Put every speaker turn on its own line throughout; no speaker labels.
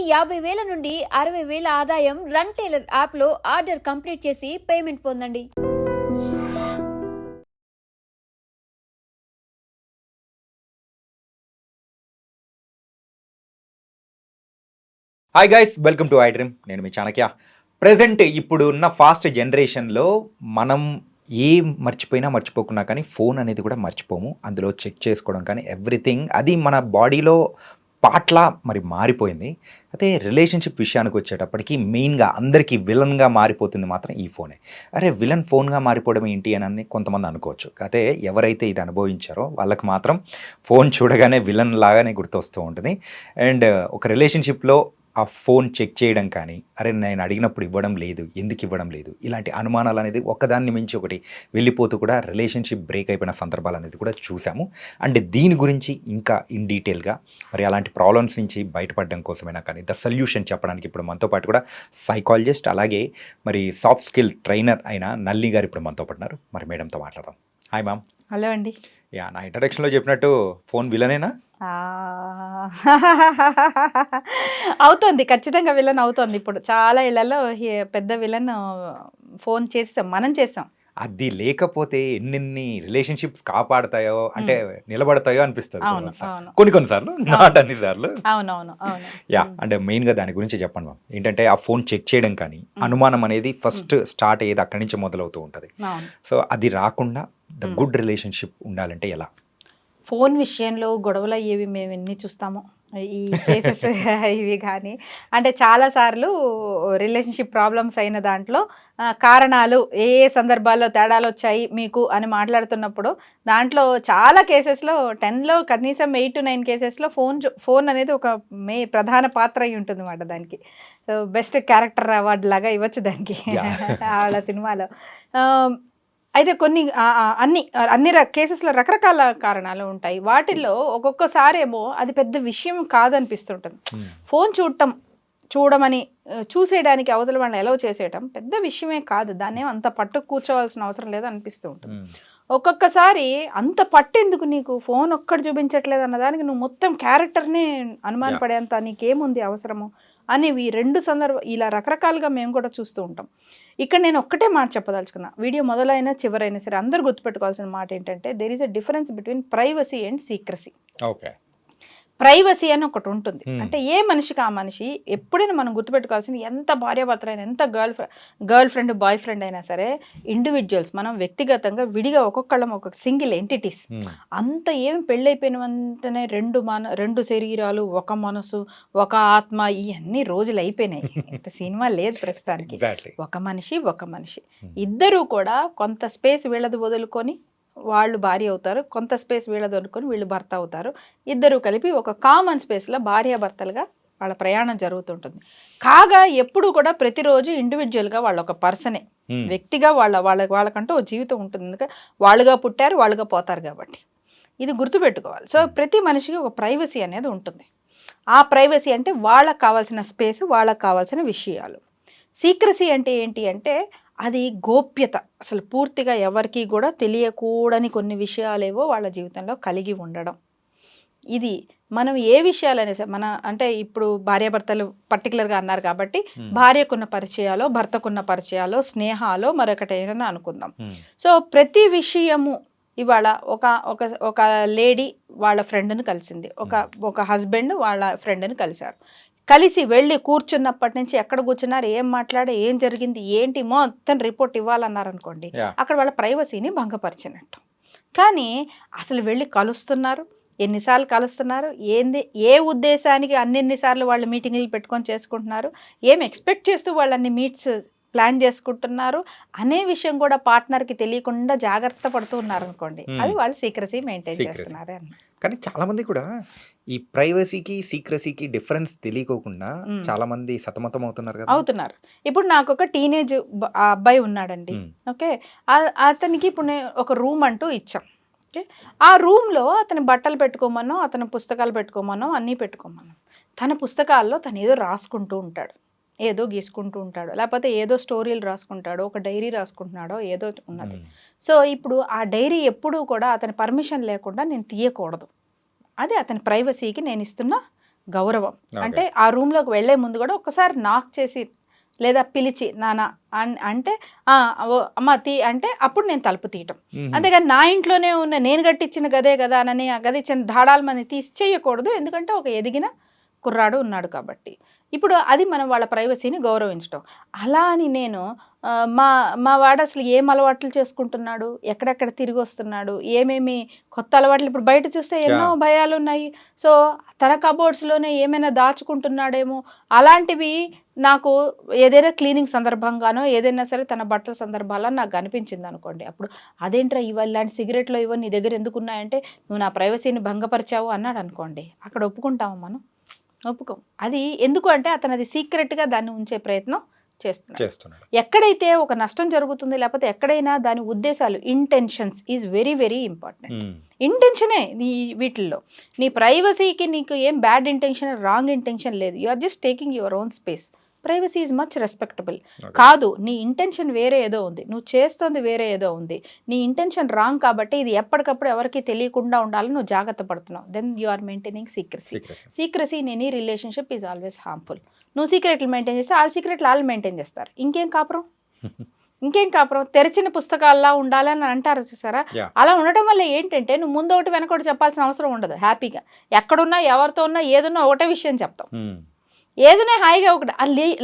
50,000 నుండి 60,000 ఆదాయం run tailor యాప్లో ఆర్డర్ కంప్లీట్ చేసి పేమెంట్ పొందండి.
Hi guys, welcome to I dream. నేను మీ చాణక్య. ప్రజెంట్ ఇప్పుడు ఉన్న ఫాస్ట్ జనరేషన్లో మనం ఏం మర్చిపోకున్నా కానీ ఫోన్ అనేది కూడా మర్చిపోము. అందులో చెక్ చేసుకోవడం కానీ ఎవ్రీథింగ్ అది మన బాడీలో పార్ట్లా మరి మారిపోయింది. అయితే రిలేషన్షిప్ విషయానికి వచ్చేటప్పటికి మెయిన్గా అందరికీ విలన్గా మారిపోతుంది మాత్రం ఈ ఫోనే. అరే విలన్ ఫోన్గా మారిపోవడం ఏంటి అని కొంతమంది అనుకోవచ్చు. అయితే ఎవరైతే ఇది అనుభవించారో వాళ్ళకి మాత్రం ఫోన్ చూడగానే విలన్ లాగానే గుర్తొస్తూ ఉంటుంది. అండ్ ఒక రిలేషన్షిప్లో ఆ ఫోన్ చెక్ చేయడం కానీ, అరే నేను అడిగినప్పుడు ఇవ్వడం లేదు, ఎందుకు ఇవ్వడం లేదు, ఇలాంటి అనుమానాలు అనేది ఒకదాన్ని మించి ఒకటి వెళ్ళిపోతూ కూడా రిలేషన్షిప్ బ్రేక్ అయిపోయిన సందర్భాలు అనేది కూడా చూసాము. అండ్ దీని గురించి ఇంకా ఇన్ డీటెయిల్గా మరి అలాంటి ప్రాబ్లమ్స్ నుంచి బయటపడడం కోసమైనా కానీ ద సొల్యూషన్ చెప్పడానికి ఇప్పుడు మనతో పాటు కూడా సైకాలజిస్ట్ అలాగే మరి సాఫ్ట్ స్కిల్ ట్రైనర్ అయిన నల్లి గారు ఇప్పుడు మనతో పాటు ఉన్నారు. మరి మేడంతో మాట్లాడదాం. Hi ma'am.
హలో అండి.
యా, నా ఇంట్రడక్షన్లో చెప్పినట్టు ఫోన్ విలనేనా?
అవుతుంది, ఖచ్చితంగా విలన్ అవుతుంది. ఇప్పుడు చాలా ఇళ్లలో పెద్ద విలన్ ఫోన్ చేసాం, మనం చేసాం.
అది లేకపోతే ఎన్నెన్ని రిలేషన్షిప్స్ కాపాడతాయో అంటే నిలబడతాయో అనిపిస్తుంది కొన్నిసార్లు, నాట్ అన్ని సార్లు.
అవునవును అవును.
యా, అంటే మెయిన్గా దాని గురించి చెప్పండి మ్యామ్. ఏంటంటే ఆ ఫోన్ చెక్ చేయడం కానీ అనుమానం అనేది ఫస్ట్ స్టార్ట్ అయ్యేది అక్కడి నుంచి మొదలవుతూ ఉంటుంది. సో అది రాకుండా ద గుడ్ రిలేషన్షిప్ ఉండాలంటే ఎలా?
ఫోన్ విషయంలో గొడవలు అయ్యేవి మేము ఎన్ని చూస్తామో, ఈ కేసెస్ ఇవి కానీ అంటే చాలాసార్లు రిలేషన్షిప్ ప్రాబ్లమ్స్ అయిన దాంట్లో కారణాలు ఏ ఏ సందర్భాల్లో తేడాలు వచ్చాయి మీకు అని మాట్లాడుతున్నప్పుడు దాంట్లో చాలా కేసెస్లో 10లో కనీసం 8 to 9 కేసెస్లో ఫోన్ అనేది ఒక ప్రధాన పాత్ర అయి ఉంటుంది అన్నమాట. దానికి బెస్ట్ క్యారెక్టర్ అవార్డు లాగా ఇవ్వచ్చు దానికి వాళ్ళ సినిమాలో. అయితే కొన్ని అన్ని కేసెస్లో రకరకాల కారణాలు ఉంటాయి. వాటిల్లో ఒక్కొక్కసారి ఏమో అది పెద్ద విషయం కాదనిపిస్తుంటుంది. ఫోన్ చూడమని చూసేయడానికి అవతల వాళ్ళని ఎలవ్ చేసేయటం పెద్ద విషయమే కాదు, దాన్ని అంత పట్టు కూర్చోవాల్సిన అవసరం లేదు అనిపిస్తూ ఉంటుంది. ఒక్కొక్కసారి అంత పట్టేందుకు నీకు ఫోన్ ఒక్కటి చూపించట్లేదు అన్నదానికి నువ్వు మొత్తం క్యారెక్టర్నే అనుమానపడేంత నీకేముంది అవసరము అనేవి ఇలా రకరకాలుగా మేము కూడా చూస్తూ ఉంటాం. ఇక్కడ నేను ఒక్కటే మాట చెప్పదలుచుకున్నా, వీడియో మొదలైనా చివరైనా సరే అందరూ గుర్తుపెట్టుకోవాల్సిన మాట ఏంటంటే there is a difference between privacy and secrecy.
Okay,
privacy అని ఒకటి ఉంటుంది. అంటే ఏ మనిషికి ఆ మనిషి ఎప్పుడైనా మనం గుర్తుపెట్టుకోవాల్సింది, ఎంత భార్యాభర్తలైనా ఎంత గర్ల్ ఫ్రెండ్ బాయ్ ఫ్రెండ్ అయినా సరే ఇండివిజువల్స్, మనం వ్యక్తిగతంగా విడిగా ఒక్కొక్కళ్ళం ఒక సింగిల్ ఎంటిటీస్. అంత ఏమి పెళ్ళైపోయిన వెంటనే రెండు శరీరాలు, ఒక మనసు, ఒక ఆత్మ, ఇవన్నీ రోజులు అయిపోయినాయి. ఇంత సినిమా లేదు ప్రస్తుతానికి. ఒక మనిషి ఇద్దరూ కూడా కొంత స్పేస్ వీళ్ళది వదులుకొని వాళ్ళు భార్య అవుతారు, కొంత స్పేస్ వీళ్ళ దొరుకుని వీళ్ళు భర్త అవుతారు. ఇద్దరు కలిపి ఒక కామన్ స్పేస్లో భార్యాభర్తలుగా వాళ్ళ ప్రయాణం జరుగుతుంటుంది. కాగా ఎప్పుడు కూడా ప్రతిరోజు ఇండివిజువల్గా వాళ్ళ ఒక పర్సనే, వ్యక్తిగా వాళ్ళకంటూ ఒక జీవితం ఉంటుంది. ఎందుకంటే వాళ్ళుగా పుట్టారు, వాళ్ళుగా పోతారు కాబట్టి ఇది గుర్తుపెట్టుకోవాలి. సో ప్రతి మనిషికి ఒక ప్రైవసీ అనేది ఉంటుంది. ఆ ప్రైవసీ అంటే వాళ్ళకు కావాల్సిన స్పేస్, వాళ్ళకు కావాల్సిన విషయాలు. సీక్రసీ అంటే ఏంటి అంటే అది గోప్యత, అసలు పూర్తిగా ఎవరికి కూడా తెలియకూడని కొన్ని విషయాలేవో వాళ్ళ జీవితంలో కలిగి ఉండడం. ఇది మనం ఏ విషయాలనే అంటే ఇప్పుడు భార్యాభర్తలు పర్టికులర్గా అన్నారు కాబట్టి భార్యకున్న పరిచయాలు, భర్తకున్న పరిచయాలు, స్నేహాలు, మరొకటైనా అనుకుందాం. సో ప్రతి విషయము ఇవాళ ఒక లేడీ వాళ్ళ ఫ్రెండ్ని కలిసింది, ఒక హస్బెండ్ వాళ్ళ ఫ్రెండ్ని కలిసి వెళ్ళి కూర్చున్నప్పటి నుంచి ఎక్కడ కూర్చున్నారు, ఏం మాట్లాడే, ఏం జరిగింది, ఏంటి మొత్తం రిపోర్ట్ ఇవ్వాలన్నారనుకోండి, అక్కడ వాళ్ళ ప్రైవసీని భంగపరిచినట్టు. కానీ అసలు వెళ్ళి కలుస్తున్నారు, ఎన్నిసార్లు కలుస్తున్నారు, ఏ ఉద్దేశానికి అన్నిసార్లు వాళ్ళు మీటింగ్లు పెట్టుకొని చేసుకుంటున్నారు, ఏం ఎక్స్పెక్ట్ చేస్తూ వాళ్ళు అన్ని మీట్స్ ప్లాన్ చేసుకుంటున్నారు అనే విషయం కూడా పార్ట్నర్కి తెలియకుండా జాగ్రత్త పడుతూ ఉన్నారనుకోండి, అది వాళ్ళు సీక్రసీ మెయింటైన్ చేస్తున్నారు అని.
కానీ చాలా మంది కూడా ఈ ప్రైవసీకి సీక్రసీకి డిఫరెన్స్ తెలియకోకుండా చాలా మంది సతమతం అవుతున్నారు.
ఇప్పుడు నాకు ఒక టీనేజ్ అబ్బాయి ఉన్నాడండి. ఓకే, అతనికి ఇప్పుడు నేను ఒక రూమ్ అంటూ ఇచ్చాం. ఓకే, ఆ రూమ్లో అతని బట్టలు పెట్టుకోమన్నాం, అతని పుస్తకాలు పెట్టుకోమన్నాం, అన్నీ పెట్టుకోమన్నాం. తన పుస్తకాల్లో తను ఏదో రాసుకుంటూ ఉంటాడు, ఏదో గీసుకుంటూ ఉంటాడు, లేకపోతే ఏదో స్టోరీలు రాసుకుంటాడు, ఒక డైరీ రాసుకుంటున్నాడో ఏదో ఉన్నది. సో ఇప్పుడు ఆ డైరీ ఎప్పుడూ కూడా అతని పర్మిషన్ లేకుండా నేను తీయకూడదు. అది అతని ప్రైవసీకి నేను ఇస్తున్న గౌరవం.
Okay.
అంటే ఆ రూమ్లోకి వెళ్లే ముందు కూడా ఒక్కసారి నాక్ చేసి లేదా పిలిచి నాన్న అంటే అమ్మ తీ అంటే అప్పుడు నేను తలుపు తీయటం. అంతేగాని నా ఇంట్లోనే ఉన్న నేను కట్టించిన గదే కదా అని ఆ గది ఇచ్చిన ధాడాలు మంది తీసి చేయకూడదు. ఎందుకంటే ఒక ఎదిగిన కుర్రాడు ఉన్నాడు కాబట్టి. ఇప్పుడు అది మనం వాళ్ళ ప్రైవసీని గౌరవించడం. అలా అని నేను మా వాడు అసలు ఏం అలవాట్లు చేసుకుంటున్నాడు, ఎక్కడెక్కడ తిరిగి వస్తున్నాడు, ఏమేమి కొత్త అలవాట్లు, ఇప్పుడు బయట చూస్తే ఎన్నో భయాలు ఉన్నాయి. సో తన కబోర్డ్స్లోనే ఏమైనా దాచుకుంటున్నాడేమో అలాంటివి నాకు ఏదైనా క్లీనింగ్ సందర్భంగానో ఏదైనా సరే తన బట్టల సందర్భాల్లో నాకు అనిపించింది అనుకోండి. అప్పుడు అదేంట్రా ఇలాంటి సిగరెట్లో ఇవన్నీ నీ దగ్గర ఎందుకు ఉన్నాయంటే నువ్వు నా ప్రైవసీని భంగపరిచావు అన్నాడు అనుకోండి, అక్కడ ఒప్పుకుంటాము మనం? ఒప్పుకోం. అది ఎందుకు అంటే అతను అది సీక్రెట్గా దాన్ని ఉంచే ప్రయత్నం చేస్తున్నాడు. ఎక్కడైతే ఒక నష్టం జరుగుతుంది లేకపోతే ఎక్కడైనా దాని ఉద్దేశాలు intentions is very very important. ఇంటెన్షనే వీటిల్లో నీ ప్రైవసీకి నీకు ఏం బ్యాడ్ ఇంటెన్షన్ రాంగ్ ఇంటెన్షన్ లేదు. You are just taking your own space. Privacy is much respectable. కాదు నీ ఇంటెన్షన్ వేరే ఏదో ఉంది, నువ్వు చేస్తుంది వేరే ఏదో ఉంది, నీ ఇంటెన్షన్ రాంగ్ కాబట్టి ఇది ఎప్పటికప్పుడు ఎవరికి తెలియకుండా ఉండాలని నువ్వు జాగ్రత్త పడుతున్నావు. Then you are maintaining secrecy. Secrecy in any relationship is always harmful. నువ్వు సీక్రెట్లు మెయింటైన్ చేస్తే వాళ్ళ సీక్రెట్లు వాళ్ళు మెయింటైన్ చేస్తారు. ఇంకేం కాపురం తెరిచిన పుస్తకాల్లా ఉండాలని అంటారు చూసారా. అలా ఉండటం వల్ల ఏంటంటే నువ్వు ముందు ఒకటి వెనకొకటి చెప్పాల్సిన అవసరం ఉండదు. హ్యాపీగా ఎక్కడున్నా ఎవరితో ఉన్నా ఏదున్నా ఒకటే విషయం చెప్తాం. ఏదైనా హాయిగా ఒకటి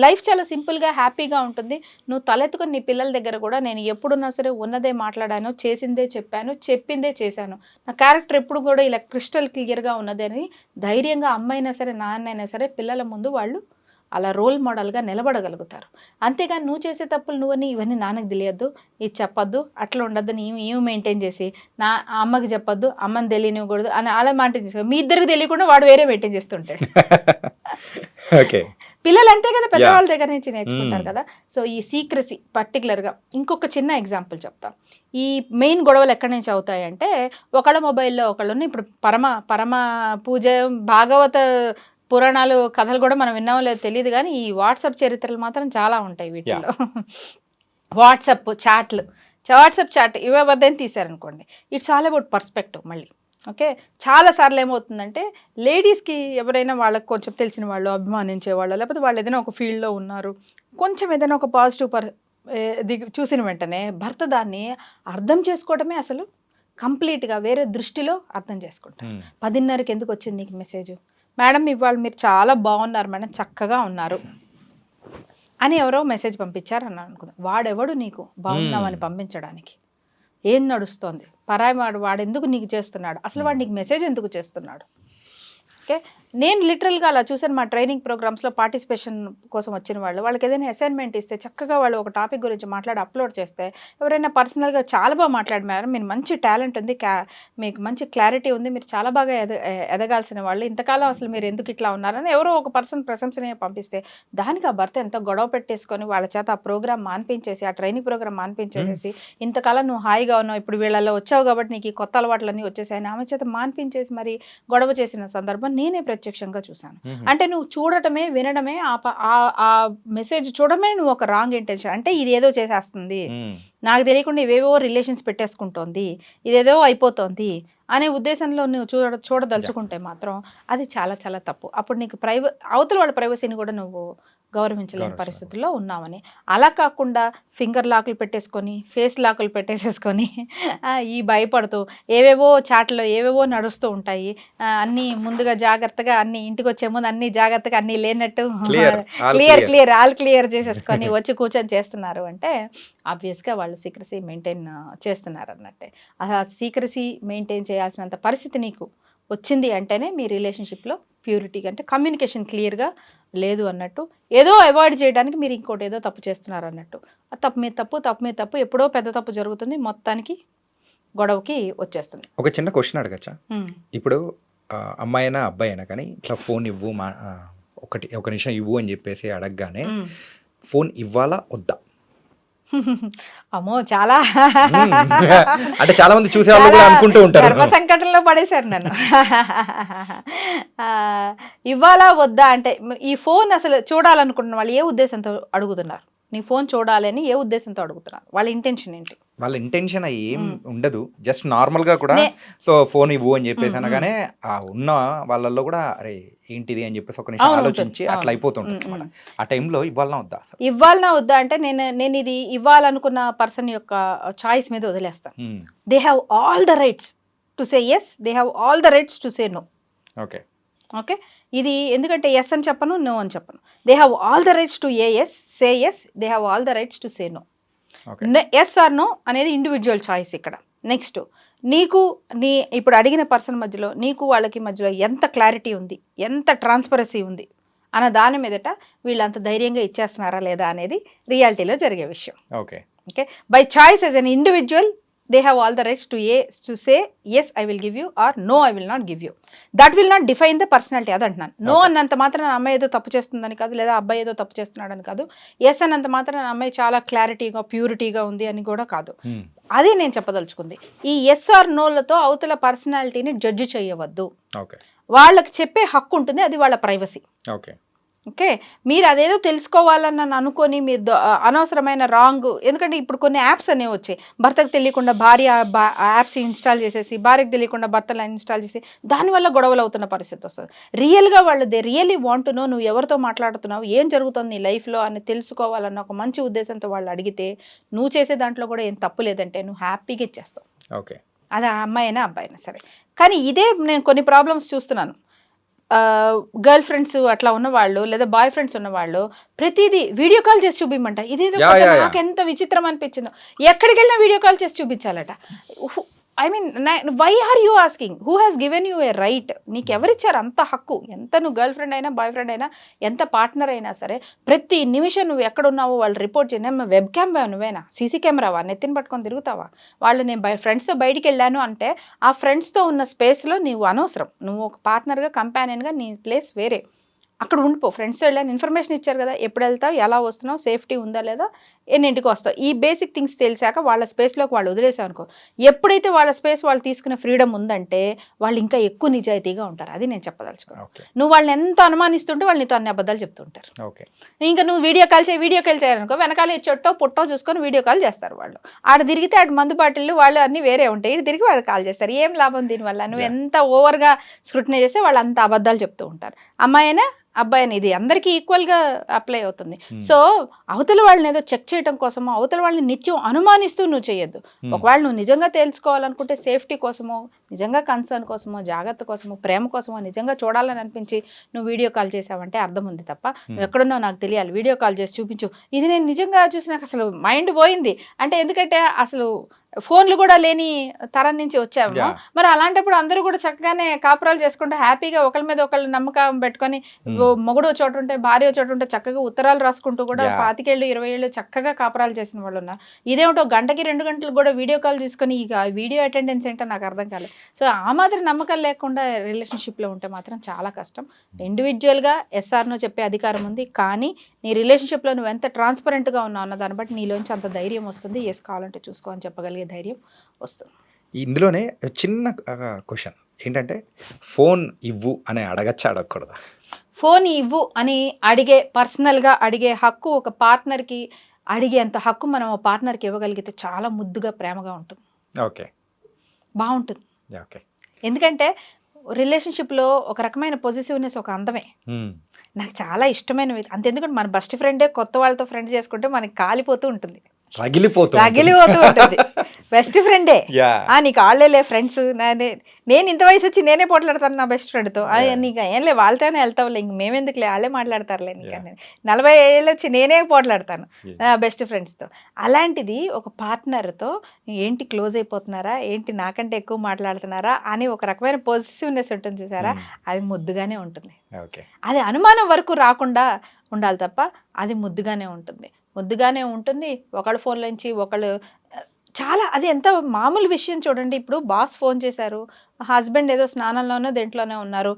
లైఫ్ చాలా సింపుల్గా హ్యాపీగా ఉంటుంది. నువ్వు తలెత్తుకుని నీ పిల్లల దగ్గర కూడా నేను ఎప్పుడున్నా సరే ఉన్నదే మాట్లాడాను, చేసిందే చెప్పాను, చెప్పిందే చేశాను, నా క్యారెక్టర్ ఎప్పుడు కూడా ఇలా క్రిస్టల్ క్లియర్గా ఉన్నదని ధైర్యంగా అమ్మైనా సరే నాన్నైనా సరే పిల్లల ముందు వాళ్ళు అలా రోల్ మోడల్గా నిలబడగలుగుతారు. అంతేగాని నువ్వు చేసే తప్పులు నువ్వని ఇవన్నీ నాన్నకు తెలియద్దు, ఇది చెప్పొద్దు, అట్లా ఉండద్దు, ఇవి మెయింటైన్ చేసి నా అమ్మకి చెప్పొద్దు, అమ్మని తెలియనివ్వకూడదు అని అలా మెయింటైన్ చేసుకో. మీ ఇద్దరికి తెలియకుండా వాడు వేరే మెయింటైన్ చేస్తుంటాడు. పిల్లలు అంతే కదా, పెద్దవాళ్ళ దగ్గర నుంచి నేర్చుకుంటారు కదా. సో ఈ సీక్రసీ పర్టికులర్గా ఇంకొక చిన్న ఎగ్జాంపుల్ చెప్తాను. ఈ మెయిన్ గొడవలు ఎక్కడి నుంచి అవుతాయంటే ఒకళ్ళ మొబైల్లో ఒకళ్ళని ఇప్పుడు పరమ పూజ భాగవత పురాణాలు కథలు కూడా మనం విన్నామో లేదో తెలియదు కానీ ఈ వాట్సాప్ చరిత్రలు మాత్రం చాలా ఉంటాయి వీటిలో. వాట్సాప్ చాట్ ఇవ్వబద్దని తీశారనుకోండి, ఇట్స్ ఆల్ అబౌట్ పర్స్పెక్టివ్. మళ్ళీ ఓకే, చాలాసార్లు ఏమవుతుందంటే లేడీస్కి ఎవరైనా వాళ్ళకి కొంచెం తెలిసిన వాళ్ళు, అభిమానించే వాళ్ళు, లేకపోతే వాళ్ళు ఏదైనా ఒక ఫీల్డ్లో ఉన్నారు, కొంచెం ఏదైనా ఒక పాజిటివ్ చూసిన వెంటనే భర్త దాన్ని అర్థం చేసుకోవడమే అసలు కంప్లీట్గా వేరే దృష్టిలో అర్థం చేసుకుంటారు. 10:30కి ఎందుకు వచ్చింది నీకు మెసేజ్, మేడం ఇవాళ మీరు చాలా బాగున్నారు మేడం, చక్కగా ఉన్నారు అని ఎవరో మెసేజ్ పంపించారు అన్నాను అనుకుందాం. వాడెవడు నీకు బాగున్నామని పంపించడానికి? ఏం నడుస్తోంది? పరాయి వాడు ఎందుకు నీకు చేస్తున్నాడు? అసలు వాడు నీకు మెసేజ్ ఎందుకు చేస్తున్నాడు? ఓకే, నేను లిటరల్గా అలా చూసాను. మా ట్రైనింగ్ ప్రోగ్రామ్స్లో పార్టిసిపేషన్ కోసం వచ్చిన వాళ్ళకి ఏదైనా అసైన్మెంట్ ఇస్తే చక్కగా వాళ్ళు ఒక టాపిక్ గురించి మాట్లాడి అప్లోడ్ చేస్తే ఎవరైనా పర్సనల్గా చాలా బాగా మాట్లాడారు, మీరు మంచి టాలెంట్ ఉంది, మీకు మంచి క్లారిటీ ఉంది, మీరు చాలా బాగా ఎదగాల్సిన వాళ్ళు, ఇంతకాలం అసలు మీరు ఎందుకు ఇట్లా ఉన్నారని ఎవరో ఒక పర్సన్ ప్రశంసనే పంపిస్తే దానికి ఆ భర్త ఎంతో గొడవ పెట్టేసుకొని వాళ్ళ చేత ఆ ప్రోగ్రామ్ మాన్పించేసి, ఆ ట్రైనింగ్ ప్రోగ్రామ్ మాన్పించేసేసి, ఇంతకాలం నువ్వు హాయిగా ఉన్నావు, ఇప్పుడు వీళ్ళలో వచ్చావు కాబట్టి నీకు ఈ కొత్త అలవాట్లన్నీ వచ్చేసాయని ఆమె చేత మాన్పించేసి మరి గొడవ చేసిన సందర్భం నేనే ప్రత్యక్షంగా చూశాను. అంటే నువ్వు చూడటమే, వినడమే, ఆ మెసేజ్ చూడమే నువ్వు ఒక రాంగ్ ఇంటెన్షన్, అంటే ఇది ఏదో చేసేస్తుంది, నాకు తెలియకుండా ఇవేవో రిలేషన్స్ పెట్టేసుకుంటోంది, ఇదేదో అయిపోతుంది అనే ఉద్దేశంలో నువ్వు చూడదలుచుకుంటే మాత్రం అది చాలా చాలా తప్పు. అప్పుడు నీకు అవతల వాళ్ళ ప్రైవసీని కూడా నువ్వు గౌరవించలేని పరిస్థితుల్లో ఉన్నామని. అలా కాకుండా ఫింగర్ లాకులు పెట్టేసుకొని, ఫేస్ లాకులు పెట్టేసేసుకొని ఈ భయపడుతూ ఏవేవో చాట్లో ఏవేవో నడుస్తూ ఉంటాయి. అన్నీ ముందుగా జాగ్రత్తగా, అన్ని ఇంటికి వచ్చే ముందు అన్ని జాగ్రత్తగా అన్నీ లేనట్టు ఆల్ క్లియర్ చేసేసుకొని వచ్చి కూర్చొని చేస్తున్నారు అంటే ఆబ్వియస్గా వాళ్ళు సీక్రసీ మెయింటైన్ చేస్తున్నారు అన్నట్టే. ఆ సీక్రసీ మెయింటైన్ చేయాల్సినంత పరిస్థితి నీకు వచ్చింది అంటేనే మీ రిలేషన్షిప్లో ప్యూరిటీ, అంటే కమ్యూనికేషన్ క్లియర్గా లేదు అన్నట్టు, ఏదో అవాయిడ్ చేయడానికి మీరు ఇంకోటి ఏదో తప్పు చేస్తున్నారు అన్నట్టు. తప్పు మీద తప్పు ఎప్పుడో పెద్ద తప్పు జరుగుతుంది, మొత్తానికి గొడవకి వచ్చేస్తుంది.
ఒక చిన్న క్వశ్చన్ అడగచ్చా? ఇప్పుడు అమ్మాయి అయినా అబ్బాయి అయినా కానీ ఇట్లా ఫోన్ ఇవ్వు, ఒక నిమిషం ఇవ్వు అని చెప్పేసి అడగగానే ఫోన్ ఇవ్వాలా వద్దా?
అమ్మో, చాలా
అంటే చాలా మంది చూసే వాళ్ళు కూడా అనుకుంటూ ఉంటారు,
ధర్మ సంకటంలో పడేశారు నన్ను. ఇవ్వాలా వద్దా అంటే ఈ ఫోన్ అసలు చూడాలనుకుంటున్న వాళ్ళు ఏ ఉద్దేశంతో అడుగుతున్నారు? నీ ఫోన్ చూడాలని ఏ ఉద్దేశంతో అడుగుతున్నారు? వాళ్ళ ఇంటెన్షన్ ఏంటి?
వాళ్ళ ఇంటెన్షన్ ఏం ఉండదు, జస్ట్ నార్మల్ గా కూడా సో ఫోన్ ఇవ్వు అని చెప్పేసి అనగానే ఆ ఉన్న వాళ్ళల్లో కూడా అరే ఏంటిది అని చెప్పేసి ఒక నిమిషం
అవును,
ఆలోచించి
ఉంటుంది.
అట్లా
అవును.
అయిపోతుంటుంది అనమాట. ఆ టైంలో ఇవ్వాలన్నా వద్దా అసలు?
ఇవ్వాలనా వద్దా అంటే నేను ఇది ఇవ్వాలనుకున్న పర్సన్ యొక్క చాయిస్ మీద వదిలేస్తాను. They have all the rights to say yes, they have all the rights to say no.
Okay
okay, ఇది ఎందుకంటే ఎస్ అని చెప్పను, నో అని చెప్పను. They have all the rights to yes, say yes, they have all the rights to say no.
Okay
yes or no అనేది individual choice ఇక్కడ. Next, నీకు ఇప్పుడు అడిగిన పర్సన్ మధ్యలో నీకు వాళ్ళకి మధ్యలో ఎంత క్లారిటీ ఉంది, ఎంత ట్రాన్స్పరసీ ఉంది అన్న దాని మీదట వీళ్ళు అంత ధైర్యంగా ఇచ్చేస్తున్నారా లేదా అనేది రియాలిటీలో జరిగే విషయం.
Okay
okay, by choice as an individual they have all the rights to say yes I will give you or no I will not give you. That will not define the personality. అది అంటున్నాను. No అన్నంత మాత్రం అమ్మాయి ఏదో తప్పు చేస్తుందని కాదు, లేదా అబ్బాయి ఏదో తప్పు చేస్తున్నాడని కాదు. ఎస్ అన్నంత మాత్రం అమ్మాయి చాలా క్లారిటీగా ప్యూరిటీగా ఉంది అని కూడా కాదు. అదే నేను చెప్పదలుచుకుంది. ఈ ఎస్ ఆర్ నోలతో అవతల పర్సనాలిటీని జడ్జి చేయవద్దు.
ఓకే
వాళ్ళకి చెప్పే హక్కు ఉంటుంది, అది వాళ్ళ ప్రైవసీ.
ఓకే
ఓకే, మీరు అదేదో తెలుసుకోవాలని నన్ను అనుకొని మీరు అనవసరమైన రాంగ్, ఎందుకంటే ఇప్పుడు కొన్ని యాప్స్ అనేవి వచ్చాయి. భర్తకు తెలియకుండా భార్య యాప్స్ ఇన్స్టాల్ చేసేసి, భార్యకు తెలియకుండా భర్తలు ఇన్స్టాల్ చేసి దానివల్ల గొడవలు అవుతున్న పరిస్థితి వస్తుంది. రియల్గా వాళ్ళు they really want to know నువ్వు ఎవరితో మాట్లాడుతున్నావు, ఏం జరుగుతుంది నీ లైఫ్లో అని తెలుసుకోవాలన్న ఒక మంచి ఉద్దేశంతో వాళ్ళు అడిగితే నువ్వు చేసే దాంట్లో కూడా ఏం తప్పు లేదంటే నువ్వు హ్యాపీగా ఇచ్చేస్తావు.
ఓకే,
అది ఆ అమ్మాయి అయినా అబ్బాయి అయినా సరే. కానీ ఇదే నేను కొన్ని ప్రాబ్లమ్స్ చూస్తున్నాను. గర్ల్ ఫ్రెండ్స్ అట్లా ఉన్నవాళ్ళు లేదా బాయ్ ఫ్రెండ్స్ ఉన్నవాళ్ళు ప్రతిదీ వీడియో కాల్ చేసి చూపించమంట. ఇదేదో నాకు ఎంత విచిత్రం అనిపించిందో. ఎక్కడికి వెళ్ళినా వీడియో కాల్ చేసి చూపించాలట. I mean why are you asking? Who has given you a right? నీకు ఎవరిచ్చారు అంత హక్కు? ఎంత నువ్వు గర్ల్ ఫ్రెండ్ అయినా బాయ్ ఫ్రెండ్ అయినా ఎంత పార్ట్నర్ అయినా సరే ప్రతి నిమిషం నువ్వు ఎక్కడున్నావో వాళ్ళు రిపోర్ట్ చేయను. వెబ్ క్యామ్ నువ్వేనా, సీసీ కెమెరావా, నెత్తిని పట్టుకొని తిరుగుతావా? వాళ్ళు నేను ఫ్రెండ్స్తో బయటికి వెళ్ళాను అంటే ఆ ఫ్రెండ్స్తో ఉన్న స్పేస్లో నువ్వు అనవసరం. నువ్వు ఒక పార్ట్నర్గా కంపానియన్గా నీ ప్లేస్ వేరే, అక్కడ ఉండిపో. ఫ్రెండ్స్ వెళ్ళాను, ఇన్ఫర్మేషన్ ఇచ్చారు కదా, ఎప్పుడు వెళ్తావు, ఎలా వస్తున్నావు, సేఫ్టీ ఉందా లేదా, ఎన్నింటికి వస్తావు, ఈ బేసిక్ థింగ్స్ తెలిసాక వాళ్ళ స్పేస్లోకి వాళ్ళు వదిలేసావు అనుకో. ఎప్పుడైతే వాళ్ళ స్పేస్ వాళ్ళు తీసుకునే ఫ్రీడమ్ ఉందంటే వాళ్ళు ఇంకా ఎక్కువ నిజాయితీగా ఉంటారు. అది నేను చెప్పదలుచుకున్నాను. నువ్వు వాళ్ళని ఎంత అనుమానిస్తుంటే వాళ్ళు నీతో అన్ని అబద్ధాలు చెప్తుంటారు. ఇంకా నువ్వు వీడియో కాల్ చేయాలనుకో, వెనకాల చెట్టో పుట్టో చూసుకొని వీడియో కాల్ చేస్తారు వాళ్ళు. ఆడ తిరిగితే ఆడ మందు బాటిళ్ళు వాళ్ళు అన్నీ వేరే ఉంటాయి, ఇటు తిరిగి వాళ్ళు కాల్ చేస్తారు. ఏం లాభం దీనివల్ల? నువ్వు ఎంత ఓవర్గా స్క్రూటినై చేస్తే వాళ్ళు అంత అబద్ధాలు చెప్తూ ఉంటారు. అమ్మాయి అయినా అబ్బాయి అనేది అందరికీ ఈక్వల్గా అప్లై అవుతుంది. సో అవతల వాళ్ళని ఏదో చెక్ చేయడం కోసమో, అవతల వాళ్ళని నిత్యం అనుమానిస్తూ నువ్వు చేయొద్దు. ఒకవేళ నువ్వు నిజంగా తెలుసుకోవాలనుకుంటే సేఫ్టీ కోసమో, నిజంగా కన్సర్న్ కోసమో, జాగ్రత్త కోసమో, ప్రేమ కోసమో, నిజంగా చూడాలని అనిపించి నువ్వు వీడియో కాల్ చేసావంటే అర్థం ఉంది తప్ప నువ్వు ఎక్కడున్నావు నాకు తెలియాలి, వీడియో కాల్ చేసి చూపించు, ఇది నేను నిజంగా చూసి నాకు అసలు మైండ్ పోయింది అంటే. ఎందుకంటే అసలు ఫోన్లు కూడా లేని తరం నుంచి వచ్చాము. మరి అలాంటప్పుడు అందరూ కూడా చక్కగానే కాపురాలు చేసుకుంటే హ్యాపీగా ఒకరి మీద ఒకళ్ళు నమ్మకం పెట్టుకొని, మొగుడు చోటు ఉంటే భార్య చోటు ఉంటే చక్కగా ఉత్తరాలు రాసుకుంటూ కూడా 25 ఏళ్ళు 20 ఏళ్ళు చక్కగా కాపురాలు చేసిన వాళ్ళు ఉన్నారు. ఇదేమిటో గంటకి 2 గంటలు కూడా వీడియో కాల్ తీసుకొని ఇక వీడియో అటెండెన్స్ ఏంటో నాకు అర్థం కాలేదు. సో ఆ మాత్రం నమ్మకం లేకుండా రిలేషన్షిప్లో ఉంటే మాత్రం చాలా కష్టం. ఇండివిజువల్గా ఎస్ఆర్నో చెప్పే అధికారం ఉంది, కానీ నీ రిలేషన్షిప్లో నువ్వు ఎంత ట్రాన్స్పరెంట్గా ఉన్నావు అన్న దాన్ని బట్టి నీలోంచి అంత ధైర్యం వస్తుంది. ఎస్ కావాలంటే చూసుకో అని చెప్పగలిగే ధైర్యం వస్తుంది.
ఇందులోనే చిన్న క్వశ్చన్ ఏంటంటే, ఫోన్ ఇవ్వు అని అడగచ్చా, అడగకూడదా?
ఫోన్ ఇవ్వు అని అడిగే, పర్సనల్గా అడిగే హక్కు ఒక పార్ట్నర్కి అడిగేంత హక్కు మనం ఆ పార్ట్నర్కి ఇవ్వగలిగితే చాలా ముద్దుగా ప్రేమగా ఉంటుంది.
ఓకే,
బాగుంటుంది.
ఓకే,
ఎందుకంటే రిలేషన్షిప్లో ఒక రకమైన పొజిటివ్నెస్ ఒక అందమే. నాకు చాలా ఇష్టమైనవి. అంతెందుకంటే మన బెస్ట్ ఫ్రెండే కొత్త వాళ్ళతో ఫ్రెండ్ చేసుకుంటే మనకి కాలిపోతూ ఉంటుంది, రగిలిపోతూ ఉంటుంది. బెస్ట్ ఫ్రెండే నీకు ఆళ్ళేలే ఫ్రెండ్స్, నేను ఇంత వయసు వచ్చి నేనే పోట్లాడతాను నా బెస్ట్ ఫ్రెండ్తో, నీకు ఏం లే వాళ్ళతోనే వెళ్తావులే, ఇంక మేమెందుకులే వాళ్ళే మాట్లాడతారులే, ఇంకా 40 ఏళ్ళు వచ్చి నేనే పోట్లాడతాను నా బెస్ట్ ఫ్రెండ్స్తో. అలాంటిది ఒక పార్ట్నర్తో ఏంటి క్లోజ్ అయిపోతున్నారా, ఏంటి నాకంటే ఎక్కువ మాట్లాడుతున్నారా అని ఒక రకమైన పాజిటివ్నెస్ ఉంటుంది చూసారా, అది ముద్దుగానే ఉంటుంది. అది అనుమానం వరకు రాకుండా ఉండాలి తప్ప అది ముద్దుగానే ఉంటుంది. ఒకళ్ళ ఫోన్ల నుంచి ఒకళ్ళు చాలా, అది ఎంత మామూలు విషయం చూడండి. ఇప్పుడు బాస్ ఫోన్ చేశారు, హస్బెండ్ ఏదో స్నానంలోనో దేంట్లోనే ఉన్నారు,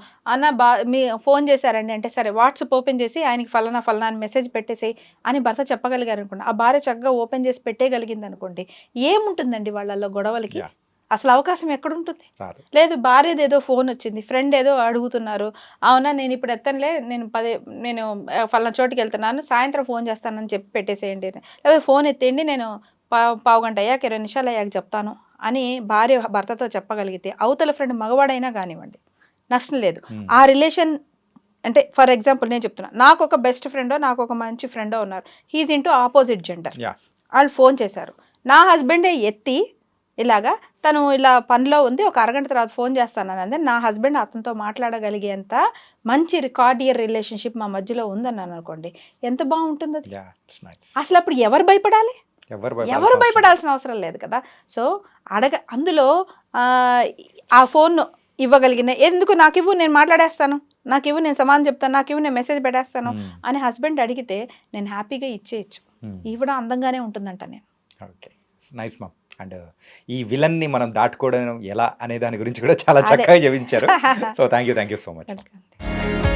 మీ ఫోన్ చేశారండి అంటే సరే వాట్సాప్ ఓపెన్ చేసి ఆయనకి ఫలానా అని మెసేజ్ పెట్టేసేయి అని భర్త చెప్పగలిగారు అనుకోండి. ఆ భార్య చక్కగా ఓపెన్ చేసి పెట్టేయగలిగింది అనుకోండి, ఏముంటుందండి వాళ్ళల్లో గొడవలకి? అసలు అవకాశం ఎక్కడుంటుంది? లేదు, భార్యది ఏదో ఫోన్ వచ్చింది, ఫ్రెండ్ ఏదో అడుగుతున్నారు, అవునా నేను ఇప్పుడు ఎత్తనులే, నేను ఫలానా చోటుకి వెళ్తున్నాను, సాయంత్రం ఫోన్ చేస్తానని చెప్పి పెట్టేసేయండి, లేదా ఫోన్ ఎత్తేయండి నేను పావు గంట అయ్యాక 20 నిమిషాలు అయ్యాక చెప్తాను అని భార్య భర్తతో చెప్పగలిగితే అవతల ఫ్రెండ్ మగవాడైనా కానివ్వండి నష్టం లేదు. ఆ రిలేషన్ అంటే ఫర్ ఎగ్జాంపుల్ నేను చెప్తున్నా, నాకు ఒక బెస్ట్ ఫ్రెండో నాకు ఒక మంచి ఫ్రెండో ఉన్నారు, he's into opposite gender.
Yeah.
వాళ్ళు ఫోన్ చేశారు, నా హస్బెండే ఎత్తి ఇలాగా తను ఇలా పనిలో ఉంది ఒక అరగంట తర్వాత ఫోన్ చేస్తానని అంటే నా హస్బెండ్ అతనితో మాట్లాడగలిగేంత మంచి కార్డియర్ రిలేషన్షిప్ మా మధ్యలో ఉందన్నాను అనుకోండి, ఎంత బాగుంటుంది అది.
Yeah, it's nice.
అసలు అప్పుడు ఎవరు భయపడాలి? ఎవరు భయపడాల్సిన అవసరం లేదు కదా. సో అందులో ఆ ఫోన్ ఇవ్వగలిగిన ఎందుకు నాకు ఇవ్వు నేను మాట్లాడేస్తాను, నాకు ఇవ్వు నేను సమాధానం చెప్తాను, నాకు ఇవ్వు నేను మెసేజ్ పెట్టేస్తాను అని హస్బెండ్ అడిగితే నేను హ్యాపీగా ఇచ్చేయచ్చు. ఇవ్వడం అందంగానే ఉంటుందంట నేను.
Okay, nice ma'am. అండ్ ఈ విలన్ని మనం దాటుకోవడం ఎలా అనే దాని గురించి కూడా చాలా చక్కగా చెప్పించారు. So thank you so much.
ఎందుకంటే